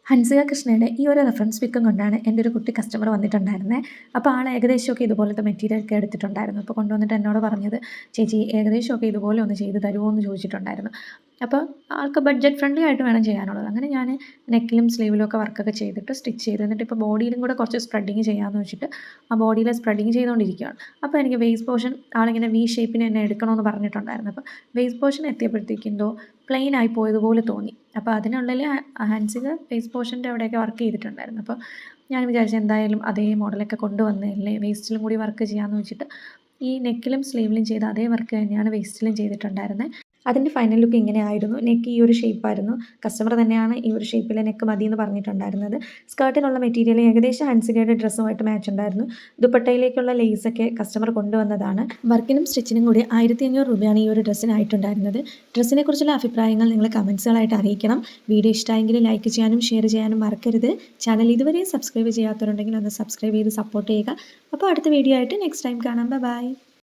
ഹൻസിക കൃഷ്ണയുടെ ഈ ഒരു റെഫറൻസ് പിക്കും കൊണ്ടാണ് എൻ്റെ ഒരു കുട്ടി കസ്റ്റമർ വന്നിട്ടുണ്ടായിരുന്നത്. അപ്പോൾ ആൾ ഏകദേശമൊക്കെ ഇതുപോലത്തെ മെറ്റീരിയൽ ഒക്കെ എടുത്തിട്ടുണ്ടായിരുന്നു. അപ്പോൾ കൊണ്ടുവന്നിട്ട് എന്നോട് പറഞ്ഞത്, ചേച്ചി ഏകദേശമൊക്കെ ഇതുപോലെ ഒന്ന് ചെയ്ത് തരുമോ എന്ന് ചോദിച്ചിട്ടുണ്ടായിരുന്നു. അപ്പോൾ ആൾക്ക് ബഡ്ജറ്റ് ഫ്രണ്ട്ലി ആയിട്ട് വേണം ചെയ്യാനുള്ളത്. അങ്ങനെ ഞാൻ നെക്കിലും സ്ലീവിലും ഒക്കെ വർക്കൊക്കെ ചെയ്തിട്ട് സ്റ്റിച്ച് ചെയ്ത്, എന്നിട്ട് ഇപ്പോൾ ബോഡിയിലും കൂടെ കുറച്ച് സ്പ്രെഡിങ് ചെയ്യാമെന്ന് വെച്ചിട്ട് ആ ബോഡിയിൽ സ്പ്രെഡിങ് ചെയ്തുകൊണ്ടിരിക്കുകയാണ്. അപ്പോൾ എനിക്ക് വേസ്റ്റ് പോർഷൻ ആളിങ്ങനെ വി ഷേപ്പിന് തന്നെ എടുക്കണമെന്ന് പറഞ്ഞിട്ടുണ്ടായിരുന്നു. അപ്പോൾ വേസ്റ്റ് പോർഷൻ എത്തിയപ്പോഴത്തേക്കും എന്തോ പ്ലെയിൻ ആയി പോയതുപോലെ തോന്നി. അപ്പോൾ അതിനുള്ളിൽ ഹൻസിക വേസ്റ്റ് പോർഷൻ്റെ അവിടെയൊക്കെ വർക്ക് ചെയ്തിട്ടുണ്ടായിരുന്നു. അപ്പോൾ ഞാൻ വിചാരിച്ചു എന്തായാലും അതേ മോഡലൊക്കെ കൊണ്ടുവന്നതല്ലേ, വേസ്റ്റിലും കൂടി വർക്ക് ചെയ്യാമെന്ന് വെച്ചിട്ട് ഈ നെക്കിലും സ്ലീവിലും ചെയ്ത അതേ വർക്ക് തന്നെയാണ് വേസ്റ്റിലും ചെയ്തിട്ടുണ്ടായിരുന്നത്. അതിൻ്റെ ഫൈനൽ ലുക്ക് ഇങ്ങനെ ആയിരുന്നു. നെക്ക് ഈ ഒരു ഷേപ്പായിരുന്നു. കസ്റ്റമർ തന്നെയാണ് ഈ ഒരു ഷേപ്പിലെ നെക്ക് മതി എന്ന് പറഞ്ഞിട്ടുണ്ടായിരുന്നത്. സ്കേർട്ടിനുള്ള മെറ്റീരിയൽ ഏകദേശം ഹൻസികയുടെ ഡ്രസ്സുമായിട്ട് മാച്ച് ഉണ്ടായിരുന്നു. ദുപ്പട്ടയിലേക്കുള്ള ലേസൊക്കെ കസ്റ്റമർ കൊണ്ടുവന്നതാണ്. വർക്കിനും സ്റ്റിച്ചിനും കൂടി 1500 രൂപയാണ് ഈ ഒരു ഡ്രസ്സിനായിട്ടുണ്ടായിരുന്നത്. ഡ്രസ്സിനെ കുറിച്ചുള്ള അഭിപ്രായങ്ങൾ നിങ്ങൾ കമൻസുകളായിട്ട് അറിയിക്കണം. വീഡിയോ ഇഷ്ടമായെങ്കിൽ ലൈക്ക് ചെയ്യാനും ഷെയർ ചെയ്യാനും മറക്കരുത്. ചാനൽ ഇതുവരെ സബ്സ്ക്രൈബ് ചെയ്യാത്തവരുണ്ടെങ്കിൽ ഒന്ന് സബ്സ്ക്രൈബ് ചെയ്ത് സപ്പോർട്ട് ചെയ്യുക. അപ്പോൾ അടുത്ത വീഡിയോ ആയിട്ട് നെക്സ്റ്റ് ടൈം കാണാം. ബൈ.